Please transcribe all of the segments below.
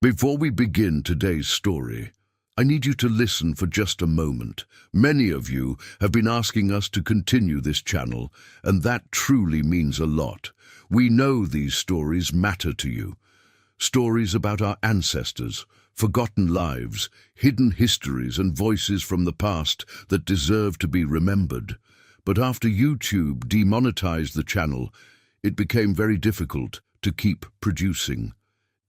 Before we begin today's story, I need you to listen for just a moment. Many of you have been asking us to continue this channel, and that truly means a lot. We know these stories matter to you. Stories about our ancestors, forgotten lives, hidden histories and voices from the past that deserve to be remembered. But after YouTube demonetized the channel, it became very difficult to keep producing.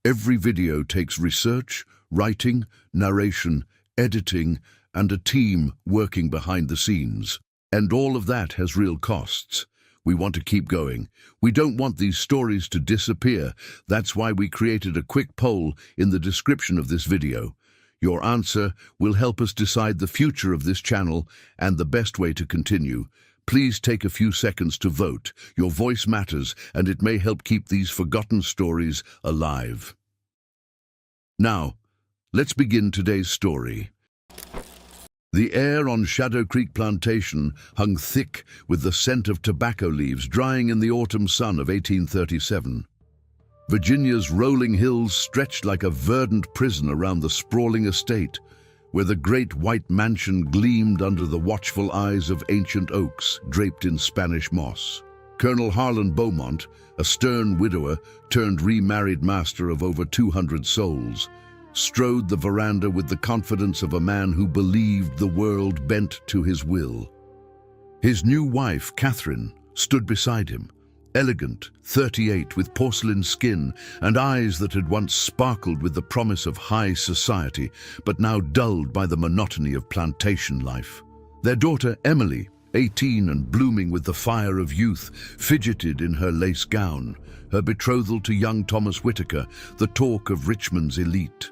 Every video takes research, writing, narration, editing, and a team working behind the scenes. And all of that has real costs. We want to keep going. We don't want these stories to disappear. That's why we created a quick poll in the description of this video. Your answer will help us decide the future of this channel and the best way to continue. Please take a few seconds to vote. Your voice matters, and it may help keep these forgotten stories alive. Now, let's begin today's story. The air on Shadow Creek Plantation hung thick with the scent of tobacco leaves drying in the autumn sun of 1837. Virginia's rolling hills stretched like a verdant prison around the sprawling estate, where the great white mansion gleamed under the watchful eyes of ancient oaks draped in Spanish moss. Colonel Harlan Beaumont, a stern widower turned remarried master of over 200 souls, strode the veranda with the confidence of a man who believed the world bent to his will. His new wife, Catherine, stood beside him, elegant, 38, with porcelain skin and eyes that had once sparkled with the promise of high society, but now dulled by the monotony of plantation life. Their daughter, Emily, 18 and blooming with the fire of youth, fidgeted in her lace gown, her betrothal to young Thomas Whitaker, the talk of Richmond's elite.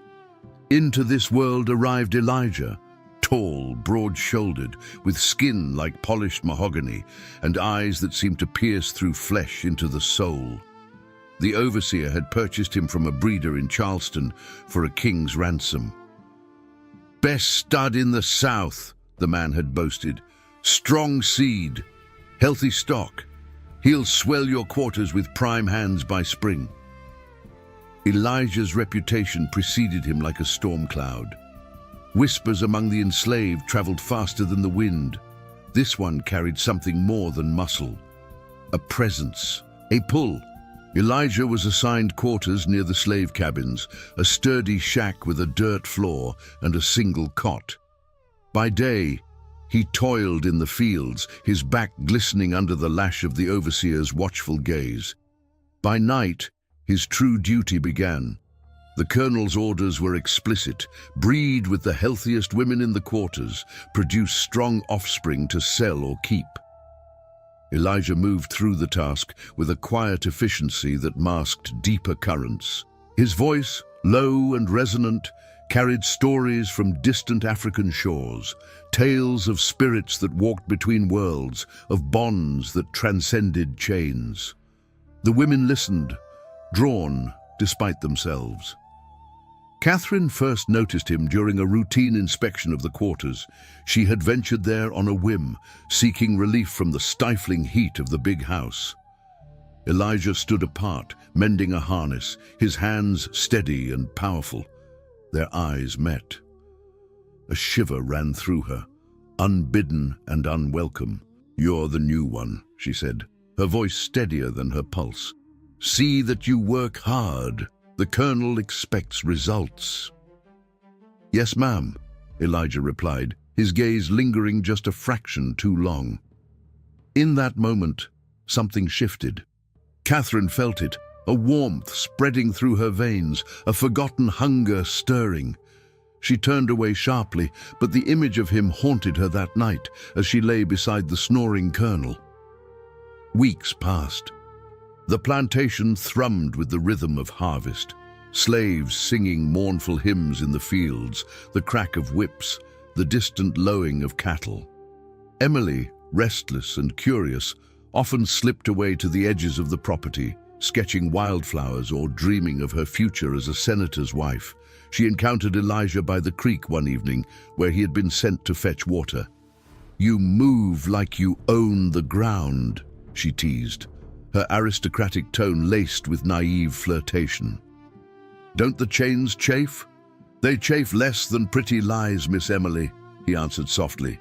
Into this world arrived Elijah, tall, broad-shouldered, with skin like polished mahogany and eyes that seemed to pierce through flesh into the soul. The overseer had purchased him from a breeder in Charleston for a king's ransom. "Best stud in the South," the man had boasted. "Strong seed, healthy stock. He'll swell your quarters with prime hands by spring." Elijah's reputation preceded him like a storm cloud. Whispers among the enslaved traveled faster than the wind. This one carried something more than muscle. A presence, a pull. Elijah was assigned quarters near the slave cabins, a sturdy shack with a dirt floor and a single cot. By day, he toiled in the fields, his back glistening under the lash of the overseer's watchful gaze. By night, his true duty began. The colonel's orders were explicit: breed with the healthiest women in the quarters, produce strong offspring to sell or keep. Elijah moved through the task with a quiet efficiency that masked deeper currents. His voice, low and resonant, carried stories from distant African shores, tales of spirits that walked between worlds, of bonds that transcended chains. The women listened, drawn despite themselves. Catherine first noticed him during a routine inspection of the quarters. She had ventured there on a whim, seeking relief from the stifling heat of the big house. Elijah stood apart, mending a harness, his hands steady and powerful. Their eyes met. A shiver ran through her, unbidden and unwelcome. "You're the new one," she said, her voice steadier than her pulse. "See that you work hard. The colonel expects results." "Yes, ma'am," Elijah replied, his gaze lingering just a fraction too long. In that moment, something shifted. Catherine felt it, a warmth spreading through her veins, a forgotten hunger stirring. She turned away sharply, but the image of him haunted her that night as she lay beside the snoring colonel. Weeks passed. The plantation thrummed with the rhythm of harvest, slaves singing mournful hymns in the fields, the crack of whips, the distant lowing of cattle. Emily, restless and curious, often slipped away to the edges of the property, sketching wildflowers or dreaming of her future as a senator's wife. She encountered Elijah by the creek one evening, where he had been sent to fetch water. "You move like you own the ground," she teased, her aristocratic tone laced with naive flirtation. Don't the chains chafe? They chafe less than pretty lies, Miss Emily, he answered softly.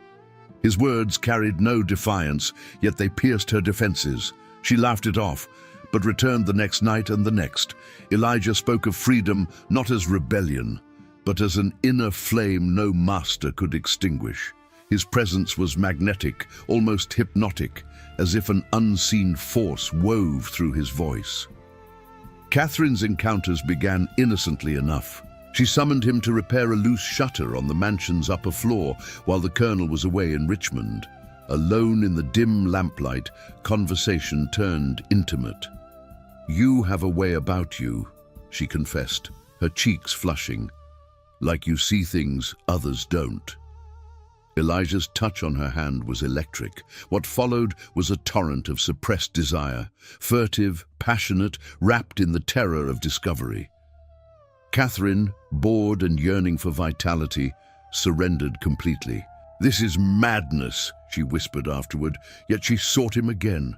His words carried no defiance, yet they pierced her defenses. She laughed it off, but returned the next night and the next. Elijah spoke of freedom not as rebellion, but as an inner flame no master could extinguish. His presence was magnetic, almost hypnotic, as if an unseen force wove through his voice. Catherine's encounters began innocently enough. She summoned him to repair a loose shutter on the mansion's upper floor while the Colonel was away in Richmond. Alone in the dim lamplight, conversation turned intimate. "You have a way about you," she confessed, her cheeks flushing, "like you see things others don't." Elijah's touch on her hand was electric. What followed was a torrent of suppressed desire, furtive, passionate, wrapped in the terror of discovery. Catherine, bored and yearning for vitality, surrendered completely. "This is madness," she whispered afterward, yet she sought him again.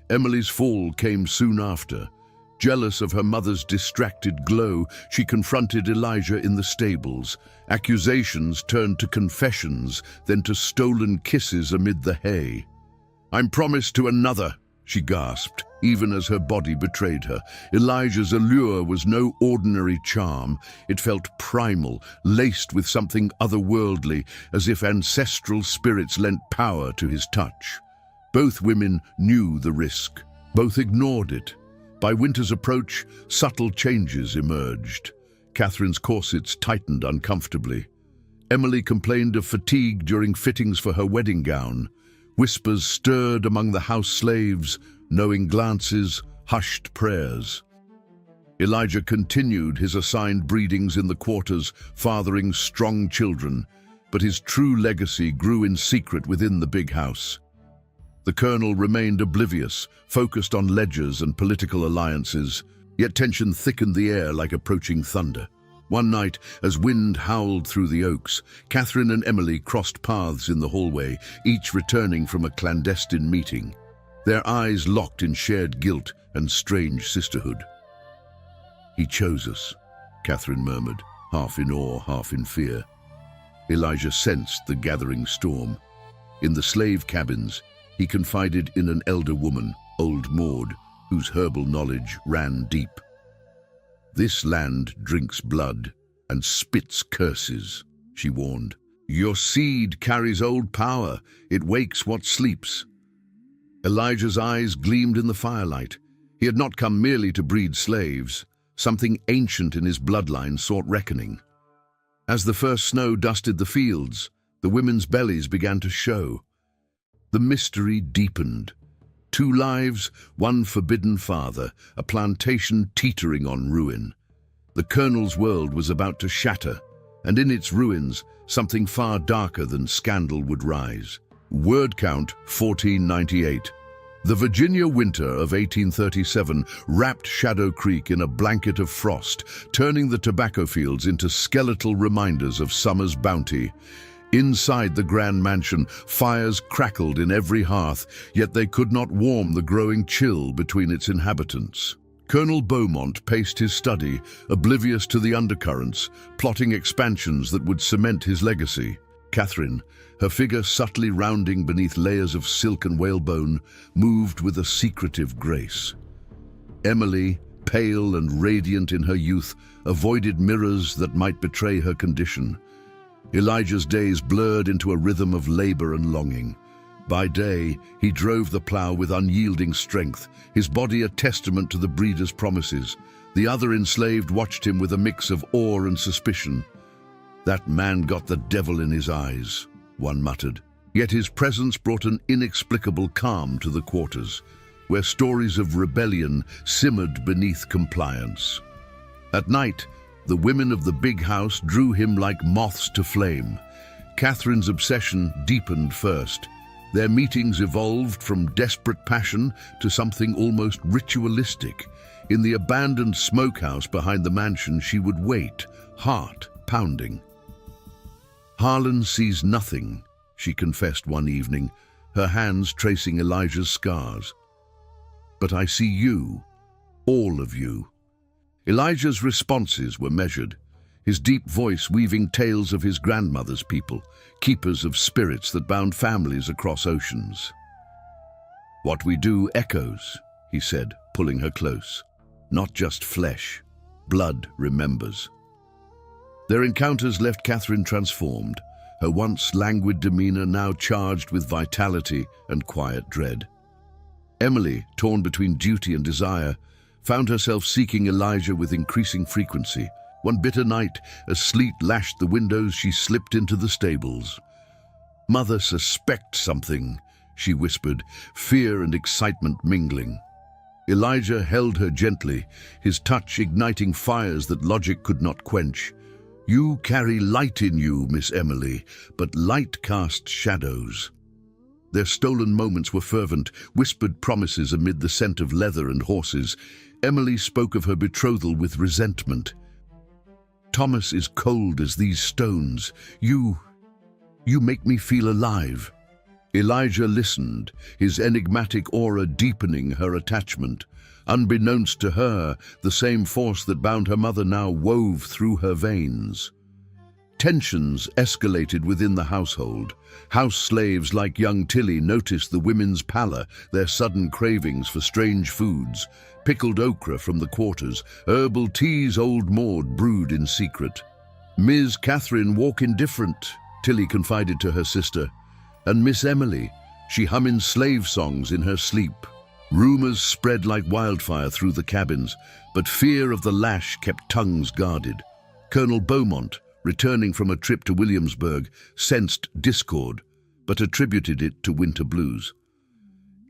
Emily's fall came soon after. Jealous of her mother's distracted glow, she confronted Elijah in the stables. Accusations turned to confessions, then to stolen kisses amid the hay. "I'm promised to another," she gasped, even as her body betrayed her. Elijah's allure was no ordinary charm. It felt primal, laced with something otherworldly, as if ancestral spirits lent power to his touch. Both women knew the risk. Both ignored it. By winter's approach, subtle changes emerged. Catherine's corsets tightened uncomfortably. Emily complained of fatigue during fittings for her wedding gown. Whispers stirred among the house slaves, knowing glances, hushed prayers. Elijah continued his assigned breedings in the quarters, fathering strong children, but his true legacy grew in secret within the big house. The Colonel remained oblivious, focused on ledgers and political alliances, yet tension thickened the air like approaching thunder. One night, as wind howled through the oaks, Catherine and Emily crossed paths in the hallway, each returning from a clandestine meeting. Their eyes locked in shared guilt and strange sisterhood. "He chose us," Catherine murmured, half in awe, half in fear. Elijah sensed the gathering storm. In the slave cabins, he confided in an elder woman, old Maud, whose herbal knowledge ran deep. "This land drinks blood and spits curses," she warned. "Your seed carries old power. It wakes what sleeps." Elijah's eyes gleamed in the firelight. He had not come merely to breed slaves. Something ancient in his bloodline sought reckoning. As the first snow dusted the fields, the women's bellies began to show. The mystery deepened. 2 lives, 1 forbidden father, a plantation teetering on ruin. The Colonel's world was about to shatter, and in its ruins, something far darker than scandal would rise. Word count 1498. The Virginia winter of 1837 wrapped Shadow Creek in a blanket of frost, turning the tobacco fields into skeletal reminders of summer's bounty. Inside the grand mansion, fires crackled in every hearth, yet they could not warm the growing chill between its inhabitants. Colonel Beaumont paced his study, oblivious to the undercurrents, plotting expansions that would cement his legacy. Catherine, her figure subtly rounding beneath layers of silk and whalebone, moved with a secretive grace. Emily, pale and radiant in her youth, avoided mirrors that might betray her condition. Elijah's days blurred into a rhythm of labor and longing. By day, he drove the plow with unyielding strength, his body a testament to the breeder's promises. The other enslaved watched him with a mix of awe and suspicion. "That man got the devil in his eyes," one muttered. Yet his presence brought an inexplicable calm to the quarters, where stories of rebellion simmered beneath compliance. At night, the women of the big house drew him like moths to flame. Catherine's obsession deepened first. Their meetings evolved from desperate passion to something almost ritualistic. In the abandoned smokehouse behind the mansion, she would wait, heart pounding. "Harlan sees nothing," she confessed one evening, her hands tracing Elijah's scars. "But I see you, all of you." Elijah's responses were measured, his deep voice weaving tales of his grandmother's people, keepers of spirits that bound families across oceans. "What we do echoes," he said, pulling her close. "Not just flesh. Blood remembers." Their encounters left Catherine transformed, her once languid demeanor now charged with vitality and quiet dread. Emily, torn between duty and desire, found herself seeking Elijah with increasing frequency. One bitter night, as sleet lashed the windows, she slipped into the stables. "Mother suspects something," she whispered, fear and excitement mingling. Elijah held her gently, his touch igniting fires that logic could not quench. "You carry light in you, Miss Emily, but light casts shadows." Their stolen moments were fervent, whispered promises amid the scent of leather and horses. Emily spoke of her betrothal with resentment. "Thomas is cold as these stones. You make me feel alive." Elijah listened, his enigmatic aura deepening her attachment. Unbeknownst to her, the same force that bound her mother now wove through her veins. Tensions escalated within the household. House slaves like young Tilly noticed the women's pallor, their sudden cravings for strange foods, pickled okra from the quarters, herbal teas old Maud brewed in secret. "Ms. Catherine walk indifferent," Tilly confided to her sister, "and Miss Emily, she hummin' slave songs in her sleep." Rumors spread like wildfire through the cabins, but fear of the lash kept tongues guarded. Colonel Beaumont, returning from a trip to Williamsburg, sensed discord, but attributed it to winter blues.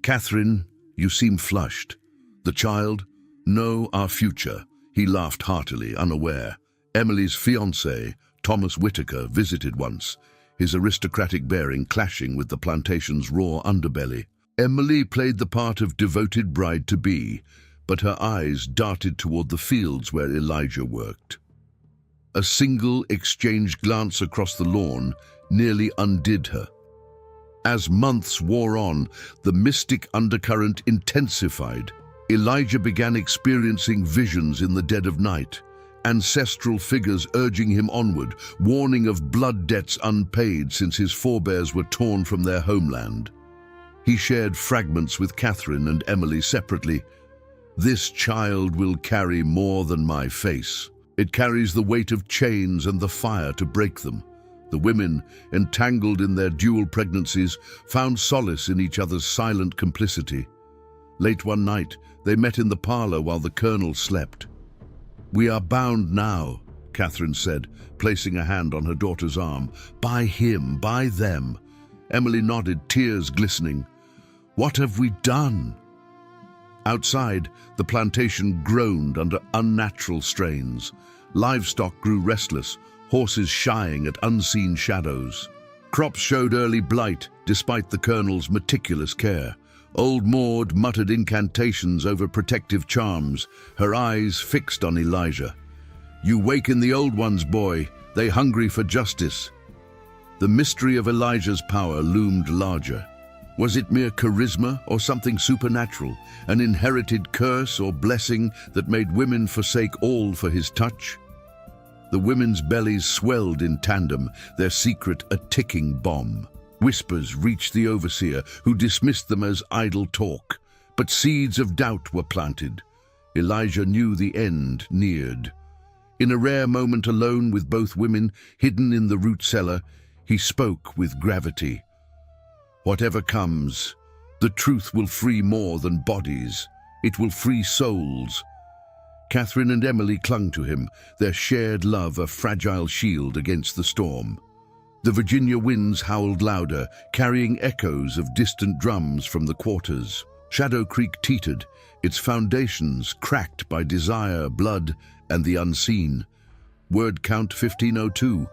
"Catherine, you seem flushed. The child? No, our future." He laughed heartily, unaware. Emily's fiancé, Thomas Whitaker, visited once, his aristocratic bearing clashing with the plantation's raw underbelly. Emily played the part of devoted bride-to-be, but her eyes darted toward the fields where Elijah worked. A single exchanged glance across the lawn nearly undid her. As months wore on, the mystic undercurrent intensified. Elijah began experiencing visions in the dead of night, ancestral figures urging him onward, warning of blood debts unpaid since his forebears were torn from their homeland. He shared fragments with Catherine and Emily separately. "This child will carry more than my face. It carries the weight of chains and the fire to break them." The women, entangled in their dual pregnancies, found solace in each other's silent complicity. Late one night, they met in the parlor while the colonel slept. "We are bound now," Catherine said, placing a hand on her daughter's arm. "By him, by them." Emily nodded, tears glistening. "What have we done?" Outside, the plantation groaned under unnatural strains. Livestock grew restless, horses shying at unseen shadows. Crops showed early blight, despite the colonel's meticulous care. Old Maud muttered incantations over protective charms, her eyes fixed on Elijah. "You waken the old ones, boy. They hungry for justice." The mystery of Elijah's power loomed larger. Was it mere charisma or something supernatural, an inherited curse or blessing that made women forsake all for his touch? The women's bellies swelled in tandem, their secret a ticking bomb. Whispers reached the overseer, who dismissed them as idle talk, but seeds of doubt were planted. Elijah knew the end neared. In a rare moment alone with both women, hidden in the root cellar, he spoke with gravity. "Whatever comes, the truth will free more than bodies. It will free souls." Catherine and Emily clung to him, their shared love a fragile shield against the storm. The Virginia winds howled louder, carrying echoes of distant drums from the quarters. Shadow Creek teetered, its foundations cracked by desire, blood, and the unseen. Word count 1502.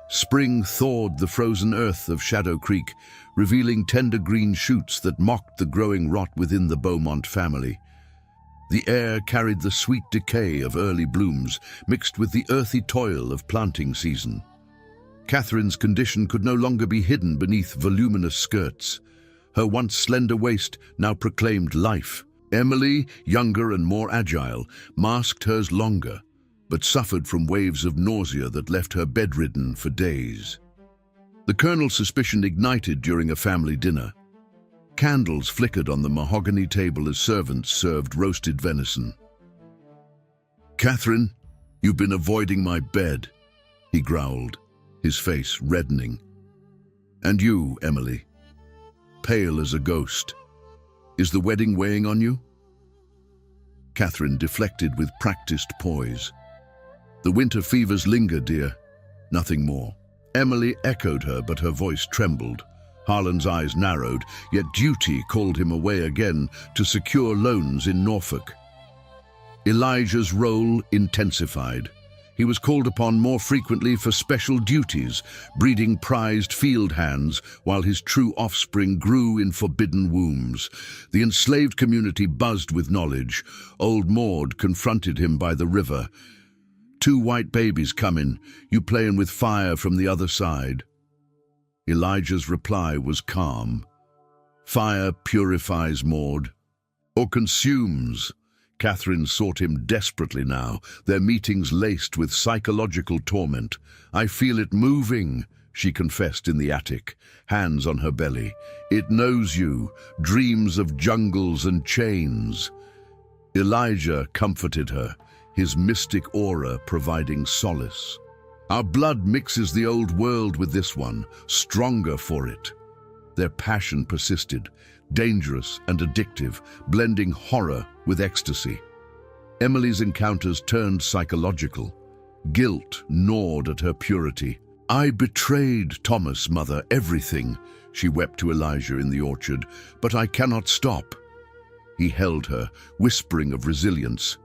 Spring thawed the frozen earth of Shadow Creek, revealing tender green shoots that mocked the growing rot within the Beaumont family. The air carried the sweet decay of early blooms, mixed with the earthy toil of planting season. Catherine's condition could no longer be hidden beneath voluminous skirts. Her once slender waist now proclaimed life. Emily, younger and more agile, masked hers longer, but suffered from waves of nausea that left her bedridden for days. The colonel's suspicion ignited during a family dinner. Candles flickered on the mahogany table as servants served roasted venison. "Catherine, you've been avoiding my bed," he growled, his face reddening. "And you, Emily, pale as a ghost. Is the wedding weighing on you?" Catherine deflected with practiced poise. "The winter fevers linger, dear. Nothing more." Emily echoed her, but her voice trembled. Harlan's eyes narrowed, yet duty called him away again to secure loans in Norfolk. Elijah's role intensified. He was called upon more frequently for special duties, breeding prized field hands while his true offspring grew in forbidden wombs. The enslaved community buzzed with knowledge. Old Maud confronted him by the river. "2 white babies comin', you playin' with fire from the other side." Elijah's reply was calm. "Fire purifies, Maud, or consumes." Catherine sought him desperately now, their meetings laced with psychological torment. "I feel it moving," she confessed in the attic, hands on her belly. "It knows you, dreams of jungles and chains." Elijah comforted her, his mystic aura providing solace. "Our blood mixes the old world with this one, stronger for it." Their passion persisted, dangerous and addictive, blending horror with ecstasy. Emily's encounters turned psychological. Guilt gnawed at her purity. "I betrayed Thomas, Mother, everything," she wept to Elijah in the orchard, "but I cannot stop." He held her, whispering of resilience.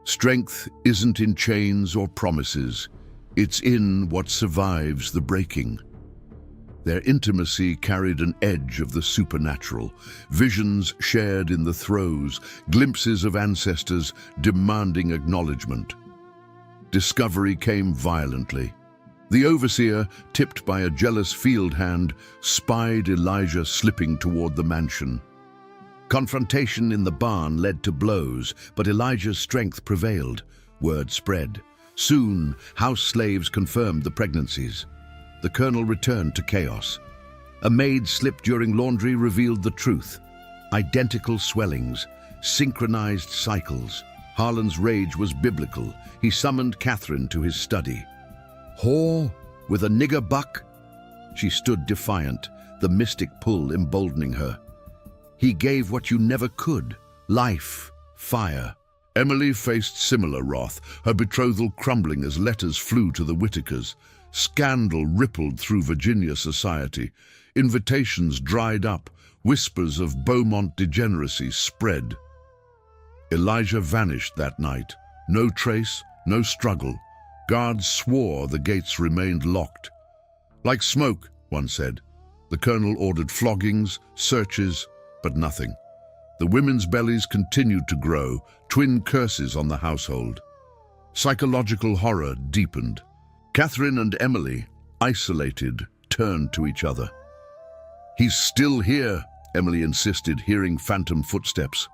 "Strength isn't in chains or promises. It's in what survives the breaking." Their intimacy carried an edge of the supernatural, visions shared in the throes, glimpses of ancestors demanding acknowledgement. Discovery came violently. The overseer, tipped by a jealous field hand, spied Elijah slipping toward the mansion. Confrontation in the barn led to blows, but Elijah's strength prevailed. Word spread. Soon, house slaves confirmed the pregnancies. The colonel returned to chaos. A maid slip during laundry revealed the truth. Identical swellings, synchronized cycles. Harlan's rage was biblical. He summoned Catherine to his study. "Whore with a nigger buck?" She stood defiant, the mystic pull emboldening her. "He gave what you never could, life, fire." Emily faced similar wrath, her betrothal crumbling as letters flew to the Whitakers. Scandal rippled through Virginia society. Invitations dried up. Whispers of Beaumont degeneracy spread. Elijah vanished that night. No trace, no struggle. Guards swore the gates remained locked. "Like smoke," one said. The colonel ordered floggings, searches, but nothing. The women's bellies continued to grow, twin curses on the household. Psychological horror deepened. Catherine and Emily, isolated, turned to each other. "He's still here," Emily insisted, hearing phantom footsteps.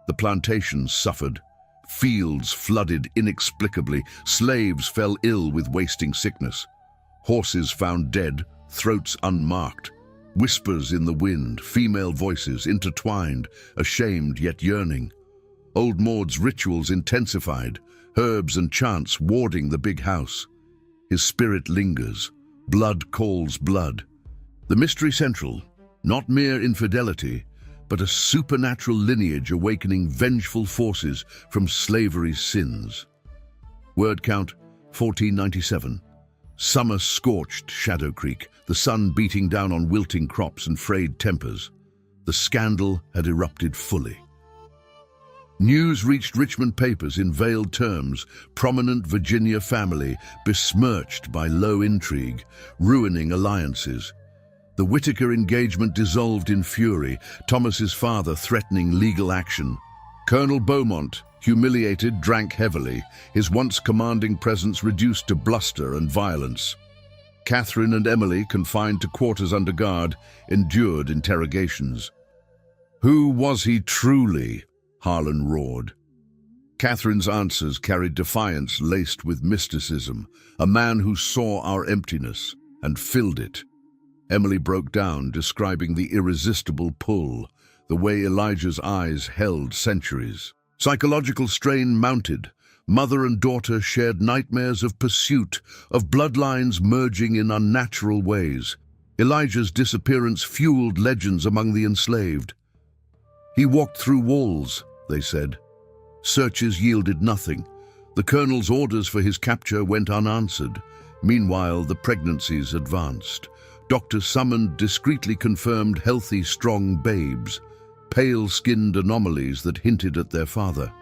The plantations suffered. Fields flooded inexplicably. Slaves fell ill with wasting sickness. Horses found dead, throats unmarked. Whispers in the wind, female voices intertwined, ashamed yet yearning. Old Maud's rituals intensified, herbs and chants warding the big house. His spirit lingers. Blood calls blood. The mystery central, not mere infidelity, but a supernatural lineage awakening vengeful forces from slavery's sins. Word count 1497. Summer scorched Shadow Creek, the sun beating down on wilting crops and frayed tempers. The scandal had erupted fully. News reached Richmond papers in veiled terms, prominent Virginia family besmirched by low intrigue, ruining alliances. The Whitaker engagement dissolved in fury, Thomas's father threatening legal action. Colonel Beaumont, humiliated, drank heavily, his once commanding presence reduced to bluster and violence. Catherine and Emily, confined to quarters under guard, endured interrogations. Who was he truly? Harlan roared. Catherine's answers carried defiance laced with mysticism, a man who saw our emptiness and filled it. Emily broke down, describing the irresistible pull, the way Elijah's eyes held centuries. Psychological strain mounted. Mother and daughter shared nightmares of pursuit, of bloodlines merging in unnatural ways. Elijah's disappearance fueled legends among the enslaved. He walked through walls, they said. Searches yielded nothing. The colonel's orders for his capture went unanswered. Meanwhile, the pregnancies advanced. Doctors summoned discreetly confirmed healthy, strong babes, pale-skinned anomalies that hinted at their father.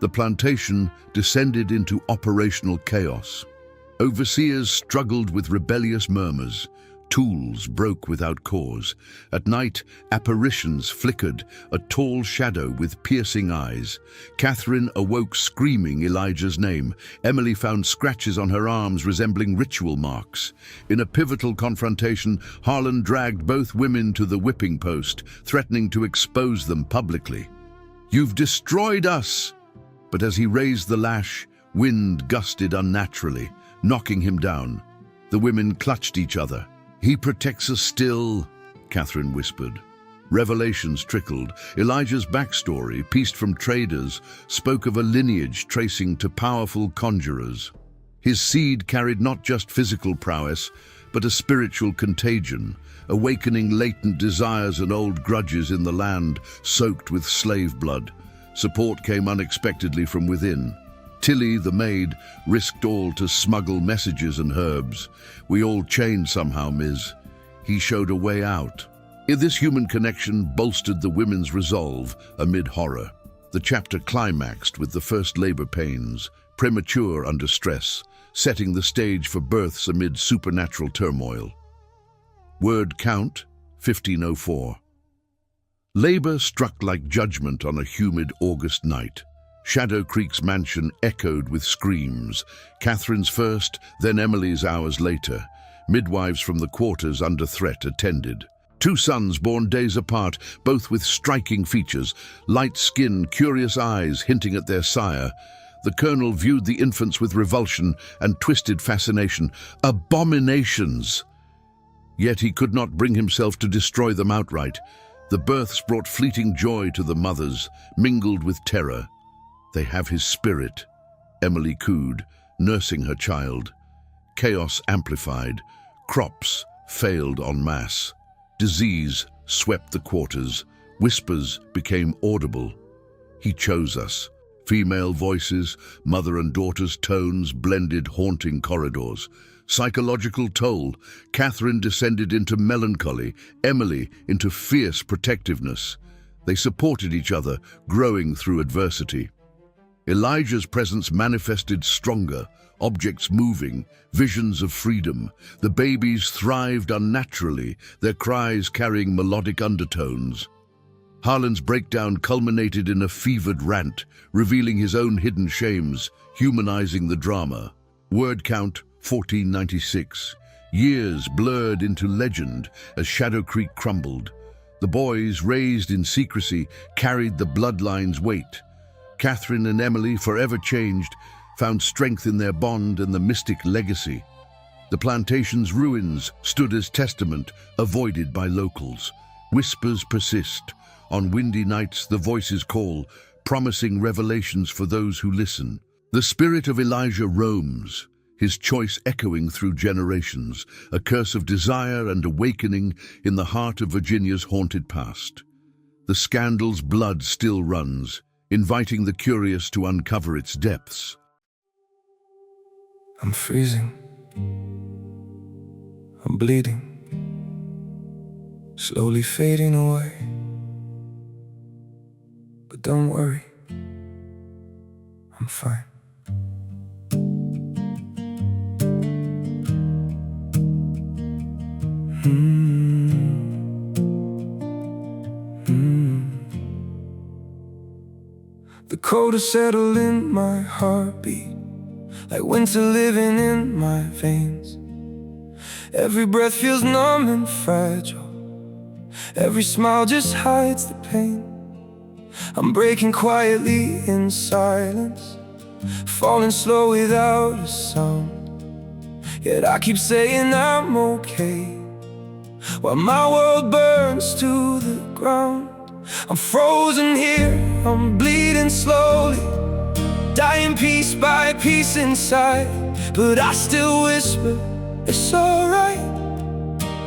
The plantation descended into operational chaos. Overseers struggled with rebellious murmurs. Tools broke without cause. At night, apparitions flickered, a tall shadow with piercing eyes. Catherine awoke screaming Elijah's name. Emily found scratches on her arms resembling ritual marks. In a pivotal confrontation, Harlan dragged both women to the whipping post, threatening to expose them publicly. "You've destroyed us!" But as he raised the lash, wind gusted unnaturally, knocking him down. The women clutched each other. "He protects us still," Catherine whispered. Revelations trickled. Elijah's backstory, pieced from traders, spoke of a lineage tracing to powerful conjurers. His seed carried not just physical prowess, but a spiritual contagion, awakening latent desires and old grudges in the land soaked with slave blood. Support came unexpectedly from within. Tilly, the maid, risked all to smuggle messages and herbs. "We all chained somehow, Ms." He showed a way out. This human connection bolstered the women's resolve amid horror. The chapter climaxed with the first labor pains, premature under stress, setting the stage for births amid supernatural turmoil. Word count, 1504. Labor struck like judgment on a humid August night. Shadow Creek's mansion echoed with screams. Catherine's first, then Emily's hours later. Midwives from the quarters under threat attended. 2 sons born days apart, both with striking features, light skin, curious eyes hinting at their sire. The colonel viewed the infants with revulsion and twisted fascination. Abominations! Yet he could not bring himself to destroy them outright. The births brought fleeting joy to the mothers, mingled with terror. "They have his spirit," Emily cooed, nursing her child. Chaos amplified. Crops failed en masse. Disease swept the quarters. Whispers became audible. "He chose us." Female voices, mother and daughter's tones blended haunting corridors. Psychological toll. Catherine descended into melancholy, Emily into fierce protectiveness. They supported each other, growing through adversity. Elijah's presence manifested stronger, objects moving, visions of freedom. The babies thrived unnaturally, their cries carrying melodic undertones. Harlan's breakdown culminated in a fevered rant, revealing his own hidden shames, humanizing the drama. Word count, 1496. Years blurred into legend as Shadow Creek crumbled. The boys, raised in secrecy, carried the bloodline's weight. Catherine and Emily, forever changed, found strength in their bond and the mystic legacy. The plantation's ruins stood as testament, avoided by locals. Whispers persist. On windy nights, the voices call, promising revelations for those who listen. The spirit of Elijah roams, his choice echoing through generations, a curse of desire and awakening in the heart of Virginia's haunted past. The scandal's blood still runs, inviting the curious to uncover its depths. I'm freezing. I'm bleeding. Slowly fading away. But don't worry, I'm fine. The cold has settled in my heartbeat, like winter living in my veins. Every breath feels numb and fragile, Every smile just hides the pain. I'm breaking quietly in silence, falling slow without a sound. Yet I keep saying I'm okay, while my world burns to the ground. I'm frozen here, I'm bleeding slowly, dying piece by piece inside. But I still whisper, it's alright,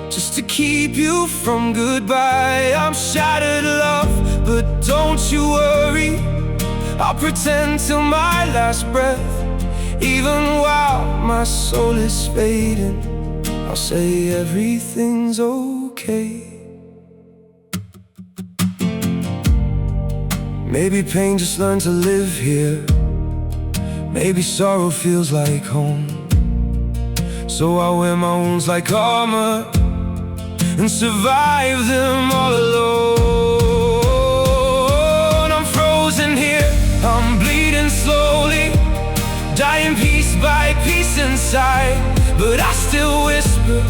just to keep you from goodbye. I'm shattered, love, but don't you worry, I'll pretend till my last breath. Even while my soul is fading, I'll say everything's okay. Maybe pain just learned to live here, maybe sorrow feels like home. So I wear my wounds like armor and survive them all alone. I'm frozen here, I'm bleeding slowly, dying piece by piece inside. But I still whisper,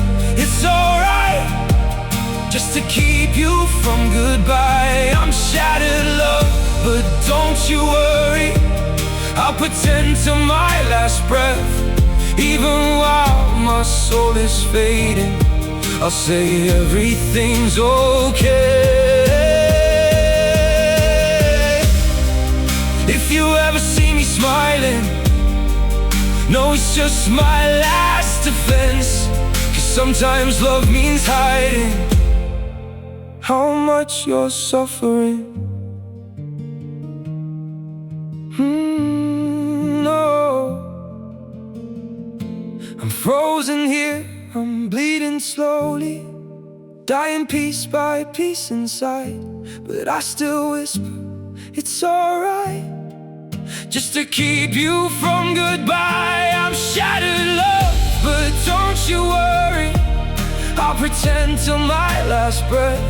it's alright, just to keep you from goodbye. I'm shattered, love, but don't you worry, I'll pretend till my last breath. Even while my soul is fading, I'll say everything's okay. If you ever see me smiling, no, it's just my last defense. 'Cause sometimes love means hiding how much you're suffering. No, I'm frozen here, I'm bleeding slowly, dying piece by piece inside. But I still whisper, it's alright, just to keep you from goodbye. I'm shattered, love, but don't you worry, I'll pretend till my last breath.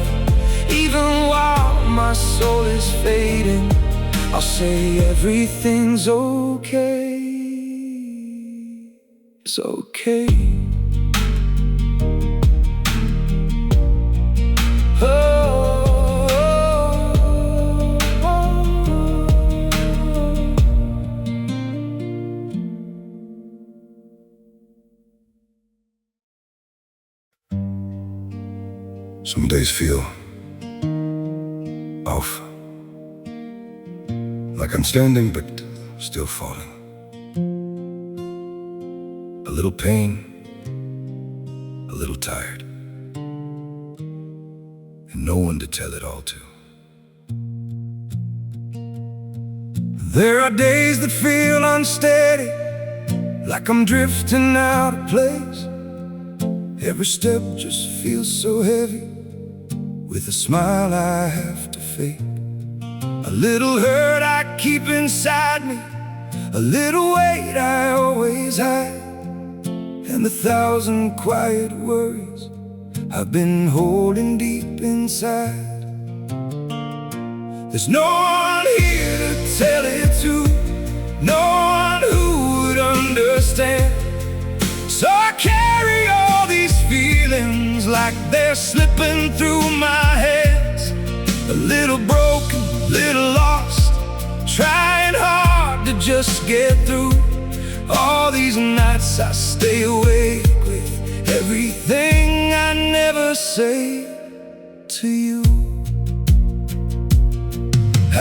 Even while my soul is fading, I'll say everything's okay. It's okay. Some days feel off, like I'm standing but still falling. A little pain, a little tired, and no one to tell it all to. There are days that feel unsteady, like I'm drifting out of place. Every step just feels so heavy, with a smile I have to fake. A little hurt I keep inside me, a little weight I always hide, and 1,000 quiet worries I've been holding deep inside. There's no one here to tell it to, no one who would understand. So I carry all these feelings like they're slipping through my hands. A little broken, little lost, trying hard to just get through. All these nights I stay awake with everything I never say to you.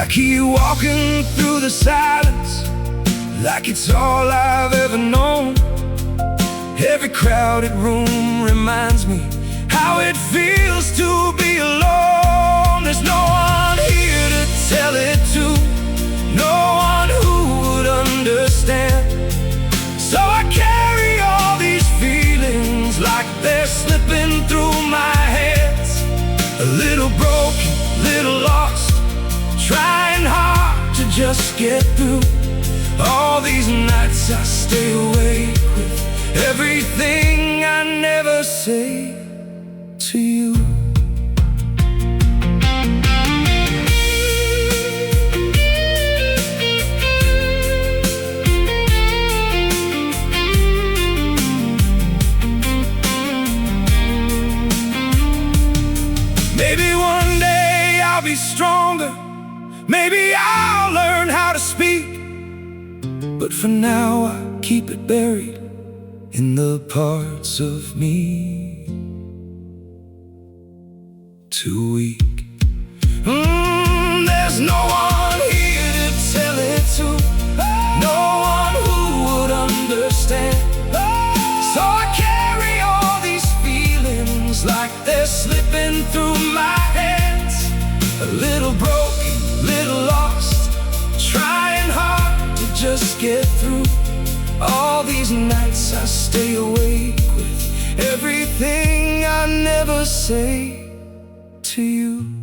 I keep walking through the silence like it's all I've ever known. Every crowded room reminds me how it feels to be alone. There's no one here to tell it to, no one who would understand. So I carry all these feelings like they're slipping through my hands. A little broken, little lost, trying hard to just get through. All these nights I stay awake with everything I never say to you. Maybe be stronger. Maybe I'll learn how to speak. But for now I keep it buried in the parts of me too weak. There's no one here to tell it to, no one who would understand. So I carry all these feelings like they're slipping through my hands. A little broken, little lost, trying hard to just get through. All these nights I stay awake with everything I never say to you.